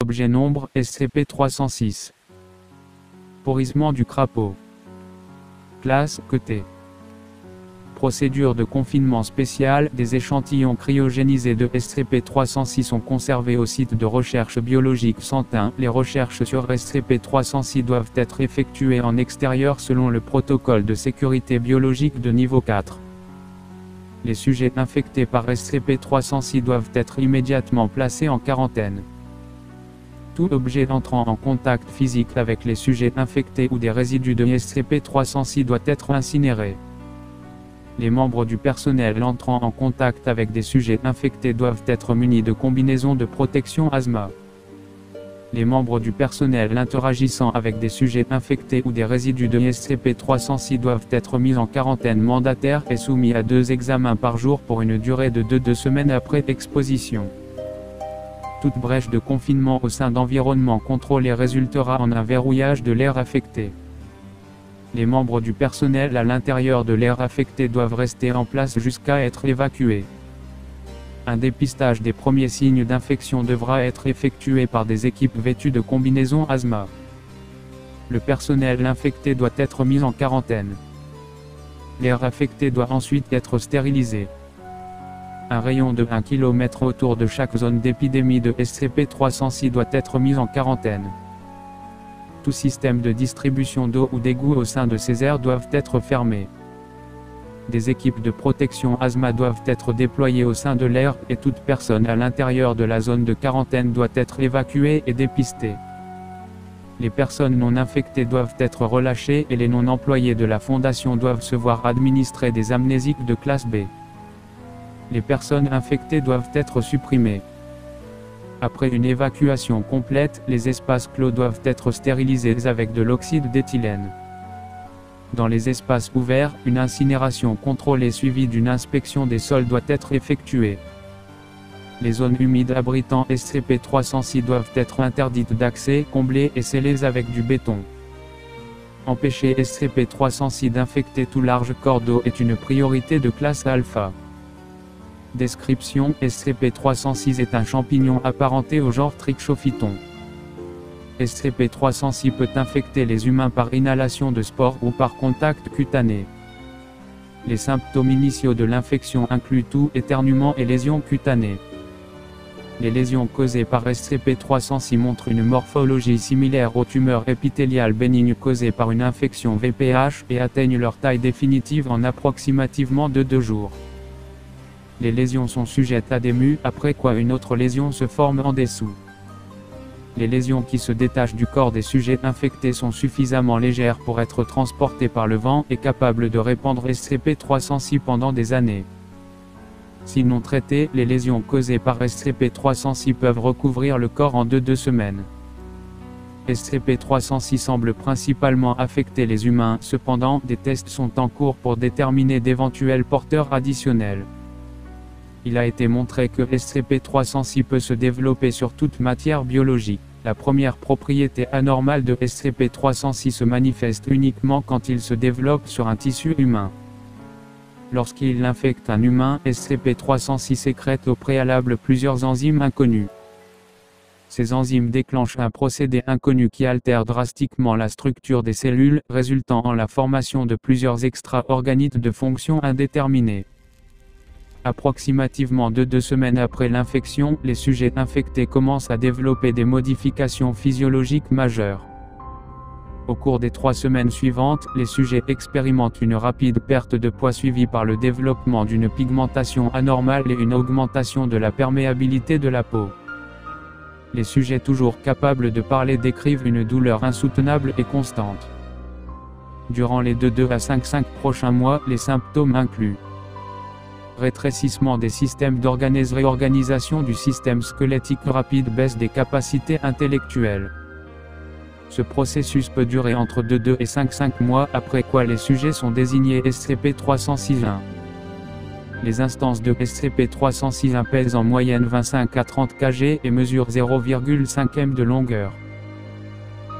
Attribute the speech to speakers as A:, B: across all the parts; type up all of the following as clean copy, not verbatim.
A: Objet nombre SCP-306. Pourrissement du crapaud. Classe côté. Procédure de confinement spécial. Des échantillons cryogénisés de SCP-306 sont conservés au site de recherche biologique Santin. Les recherches sur SCP-306 doivent être effectuées en extérieur selon le protocole de sécurité biologique de niveau 4. Les sujets infectés par SCP-306 doivent être immédiatement placés en quarantaine. Tout objet entrant en contact physique avec les sujets infectés ou des résidus de SCP-306 doit être incinéré. Les membres du personnel entrant en contact avec des sujets infectés doivent être munis de combinaisons de protection asthma. Les membres du personnel interagissant avec des sujets infectés ou des résidus de SCP-306 doivent être mis en quarantaine mandataire et soumis à 2 examens par jour pour une durée de 2 semaines après exposition. Toute brèche de confinement au sein d'environnements contrôlés résultera en un verrouillage de l'air affecté. Les membres du personnel à l'intérieur de l'air affecté doivent rester en place jusqu'à être évacués. Un dépistage des premiers signes d'infection devra être effectué par des équipes vêtues de combinaisons asthma. Le personnel infecté doit être mis en quarantaine. L'air affecté doit ensuite être stérilisé. Un rayon de 1 km autour de chaque zone d'épidémie de SCP-306 doit être mis en quarantaine. Tout système de distribution d'eau ou d'égout au sein de ces aires doivent être fermés. Des équipes de protection asthma doivent être déployées au sein de l'aire, et toute personne à l'intérieur de la zone de quarantaine doit être évacuée et dépistée. Les personnes non infectées doivent être relâchées et les non-employés de la Fondation doivent se voir administrer des amnésiques de classe B. Les personnes infectées doivent être supprimées. Après une évacuation complète, les espaces clos doivent être stérilisés avec de l'oxyde d'éthylène. Dans les espaces ouverts, une incinération contrôlée suivie d'une inspection des sols doit être effectuée. Les zones humides abritant SCP-306 doivent être interdites d'accès, comblées et scellées avec du béton. Empêcher SCP-306 d'infecter tout large corps d'eau est une priorité de classe alpha. Description: SCP-306 est un champignon apparenté au genre Trichophyton. SCP-306 peut infecter les humains par inhalation de spores ou par contact cutané. Les symptômes initiaux de l'infection incluent toux, éternuement et lésions cutanées. Les lésions causées par SCP-306 montrent une morphologie similaire aux tumeurs épithéliales bénignes causées par une infection VPH et atteignent leur taille définitive en approximativement 2 jours. Les lésions sont sujettes à des mues, après quoi une autre lésion se forme en dessous. Les lésions qui se détachent du corps des sujets infectés sont suffisamment légères pour être transportées par le vent et capables de répandre SCP-306 pendant des années. Si non traitées, les lésions causées par SCP-306 peuvent recouvrir le corps en 2 semaines. SCP-306 semble principalement affecter les humains, cependant, des tests sont en cours pour déterminer d'éventuels porteurs additionnels. Il a été montré que SCP-306 peut se développer sur toute matière biologique. La première propriété anormale de SCP-306 se manifeste uniquement quand il se développe sur un tissu humain. Lorsqu'il infecte un humain, SCP-306 sécrète au préalable plusieurs enzymes inconnues. Ces enzymes déclenchent un procédé inconnu qui altère drastiquement la structure des cellules, résultant en la formation de plusieurs extra-organites de fonction indéterminée. Approximativement 2 semaines après l'infection, les sujets infectés commencent à développer des modifications physiologiques majeures. Au cours des 3 semaines suivantes, les sujets expérimentent une rapide perte de poids suivie par le développement d'une pigmentation anormale et une augmentation de la perméabilité de la peau. Les sujets toujours capables de parler décrivent une douleur insoutenable et constante. Durant les 2 à 5 prochains mois, les symptômes incluent rétrécissement des systèmes d'organes, réorganisation du système squelettique, rapide baisse des capacités intellectuelles. Ce processus peut durer entre 2 et 5 mois, après quoi les sujets sont désignés SCP-306-1. Les instances de SCP-306-1 pèsent en moyenne 25 à 30 kg et mesurent 0,5 m de longueur.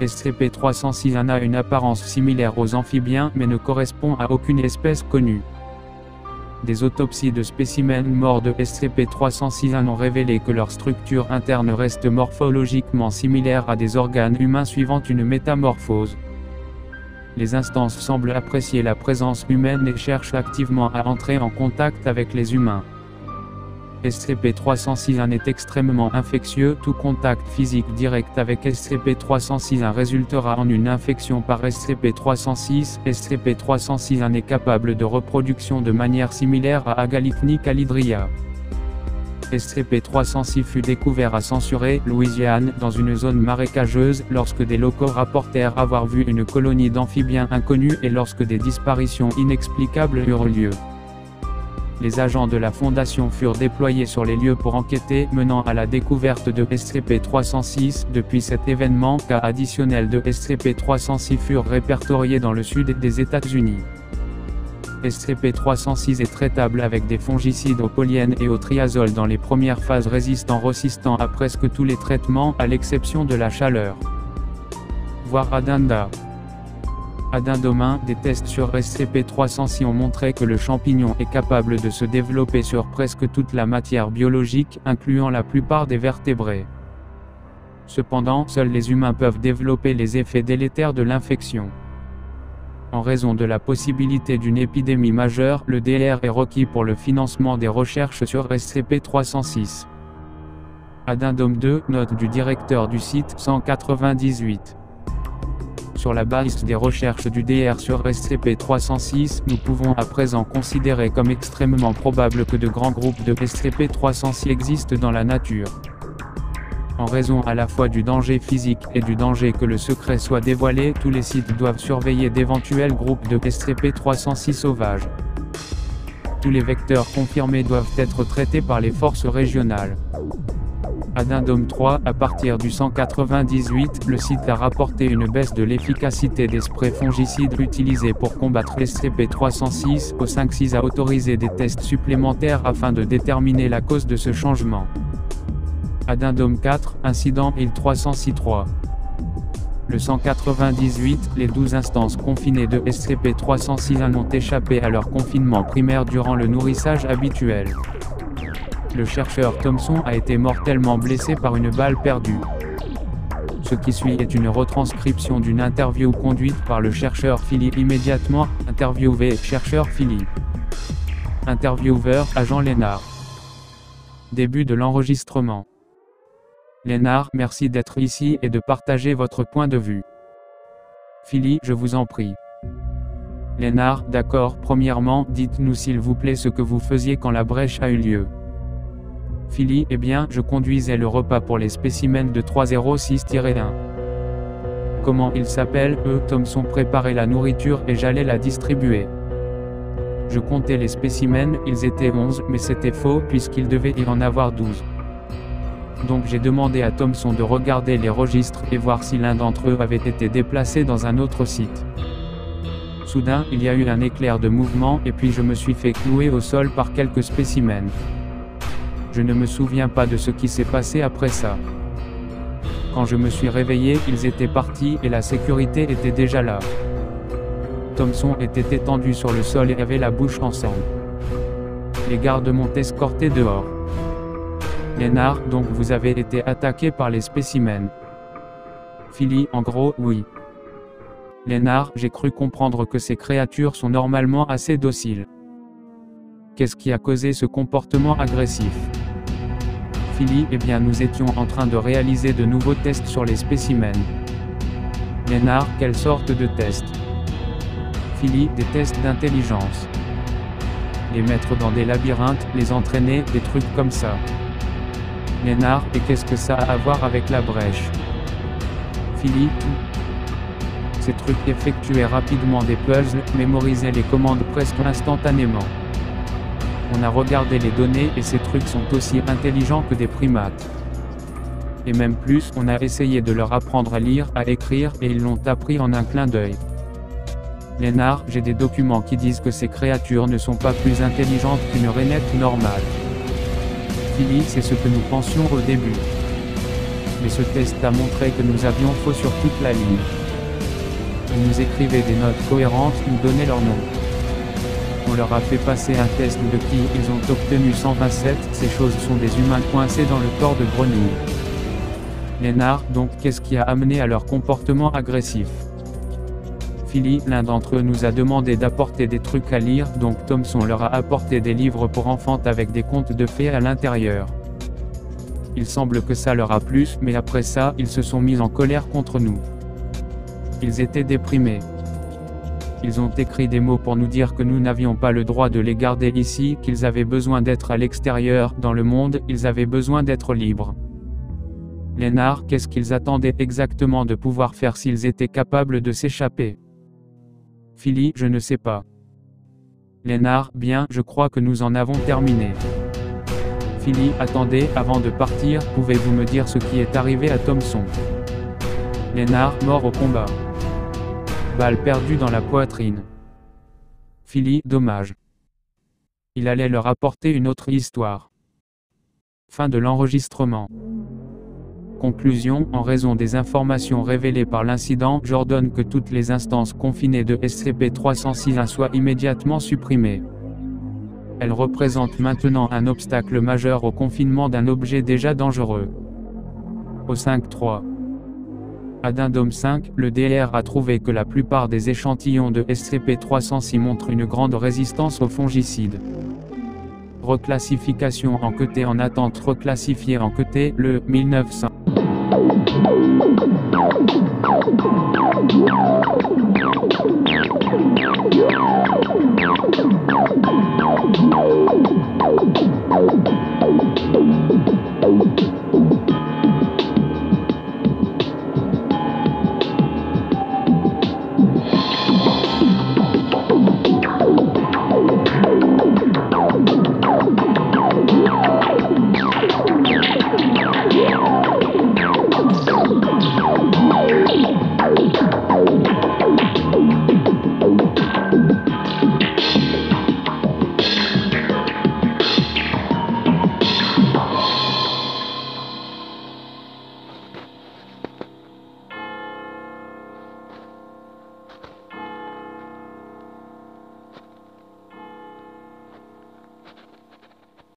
A: SCP-306-1 a une apparence similaire aux amphibiens mais ne correspond à aucune espèce connue. Des autopsies de spécimens morts de SCP-306-1 ont révélé que leur structure interne reste morphologiquement similaire à des organes humains suivant une métamorphose. Les instances semblent apprécier la présence humaine et cherchent activement à entrer en contact avec les humains. SCP-306-1 est extrêmement infectieux, tout contact physique direct avec SCP-306-1 résultera en une infection par SCP-306. SCP-306-1 est capable de reproduction de manière similaire à Agalicni calidria. SCP-306 fut découvert à Censuré, Louisiane, dans une zone marécageuse, lorsque des locaux rapportèrent avoir vu une colonie d'amphibiens inconnus et lorsque des disparitions inexplicables eurent lieu. Les agents de la Fondation furent déployés sur les lieux pour enquêter, menant à la découverte de SCP-306. Depuis cet événement, cas additionnels de SCP-306 furent répertoriés dans le sud des États-Unis. SCP-306 est traitable avec des fongicides au polyène et au triazole dans les premières phases, résistant à presque tous les traitements, à l'exception de la chaleur. Voir Addenda. Addendum. Des tests sur SCP-306 ont montré que le champignon est capable de se développer sur presque toute la matière biologique, incluant la plupart des vertébrés. Cependant, seuls les humains peuvent développer les effets délétères de l'infection. En raison de la possibilité d'une épidémie majeure, le DR est requis pour le financement des recherches sur SCP-306. Addendum 2, note du directeur du site, 198. Sur la base des recherches du DR sur SCP-306, nous pouvons à présent considérer comme extrêmement probable que de grands groupes de SCP-306 existent dans la nature. En raison à la fois du danger physique et du danger que le secret soit dévoilé, tous les sites doivent surveiller d'éventuels groupes de SCP-306 sauvages. Tous les vecteurs confirmés doivent être traités par les forces régionales. Addendum 3, à partir du 198, le site a rapporté une baisse de l'efficacité des sprays fongicides utilisés pour combattre SCP-306. O5-6 a autorisé des tests supplémentaires afin de déterminer la cause de ce changement. Addendum 4, incident IL-306-3. Le 198, les 12 instances confinées de SCP-306 ont échappé à leur confinement primaire durant le nourrissage habituel. Le chercheur Thompson a été mortellement blessé par une balle perdue. Ce qui suit est une retranscription d'une interview conduite par le chercheur Philly immédiatement. Interviewé, chercheur Philly. Intervieweur, agent Lénard. Début de l'enregistrement. Lénard, merci d'être ici et de partager votre point de vue. Philly, je vous en prie. Lénard, d'accord, premièrement, dites-nous s'il vous plaît ce que vous faisiez quand la brèche a eu lieu. Philly, eh bien, je conduisais le repas pour les spécimens de 306-1. Comment ils s'appellent, eux? Thompson préparait la nourriture et j'allais la distribuer. Je comptais les spécimens, ils étaient 11, mais c'était faux puisqu'il devait y en avoir 12. Donc j'ai demandé à Thompson de regarder les registres et voir si l'un d'entre eux avait été déplacé dans un autre site. Soudain, il y a eu un éclair de mouvement et puis je me suis fait clouer au sol par quelques spécimens. Je ne me souviens pas de ce qui s'est passé après ça. Quand je me suis réveillé, ils étaient partis et la sécurité était déjà là. Thompson était étendu sur le sol et avait la bouche ensemble. Les gardes m'ont escorté dehors. Lénard, donc vous avez été attaqué par les spécimens. Philly, en gros, oui. Lénard, j'ai cru comprendre que ces créatures sont normalement assez dociles. Qu'est-ce qui a causé ce comportement agressif? Philly, eh bien nous étions en train de réaliser de nouveaux tests sur les spécimens. Lénard, quelle sorte de tests? Philly, des tests d'intelligence. Les mettre dans des labyrinthes, les entraîner, des trucs comme ça. Lénard, et qu'est-ce que ça a à voir avec la brèche? Philly, ces trucs effectuaient rapidement des puzzles, mémorisaient les commandes presque instantanément. On a regardé les données et ces trucs sont aussi intelligents que des primates. Et même plus, on a essayé de leur apprendre à lire, à écrire, et ils l'ont appris en un clin d'œil. Lénard, j'ai des documents qui disent que ces créatures ne sont pas plus intelligentes qu'une rainette normale. Philly, c'est ce que nous pensions au début. Mais ce test a montré que nous avions faux sur toute la ligne. Ils nous écrivaient des notes cohérentes, nous donnaient leur nom. On leur a fait passer un test de qui ils ont obtenu 127, ces choses sont des humains coincés dans le corps de grenouille. Lénard, donc qu'est-ce qui a amené à leur comportement agressif? Philly, l'un d'entre eux nous a demandé d'apporter des trucs à lire, donc Thomson leur a apporté des livres pour enfants avec des contes de fées à l'intérieur. Il semble que ça leur a plu, mais après ça, ils se sont mis en colère contre nous. Ils étaient déprimés. Ils ont écrit des mots pour nous dire que nous n'avions pas le droit de les garder ici, qu'ils avaient besoin d'être à l'extérieur, dans le monde, ils avaient besoin d'être libres. Lénard, qu'est-ce qu'ils attendaient exactement de pouvoir faire s'ils étaient capables de s'échapper? Philly, je ne sais pas. Lénard, bien, je crois que nous en avons terminé. Philly, attendez, avant de partir, pouvez-vous me dire ce qui est arrivé à Thomson? Lénard, mort au combat. Balle perdue dans la poitrine. Philly, dommage. Il allait leur apporter une autre histoire. Fin de l'enregistrement. Conclusion, en raison des informations révélées par l'incident, j'ordonne que toutes les instances confinées de SCP-306 soient immédiatement supprimées. Elles représentent maintenant un obstacle majeur au confinement d'un objet déjà dangereux. Au 5.3. Addendum 5, le DR a trouvé que la plupart des échantillons de SCP-306 montrent une grande résistance aux fongicides. Reclassification en QT en attente reclassifié en QT, le 1900.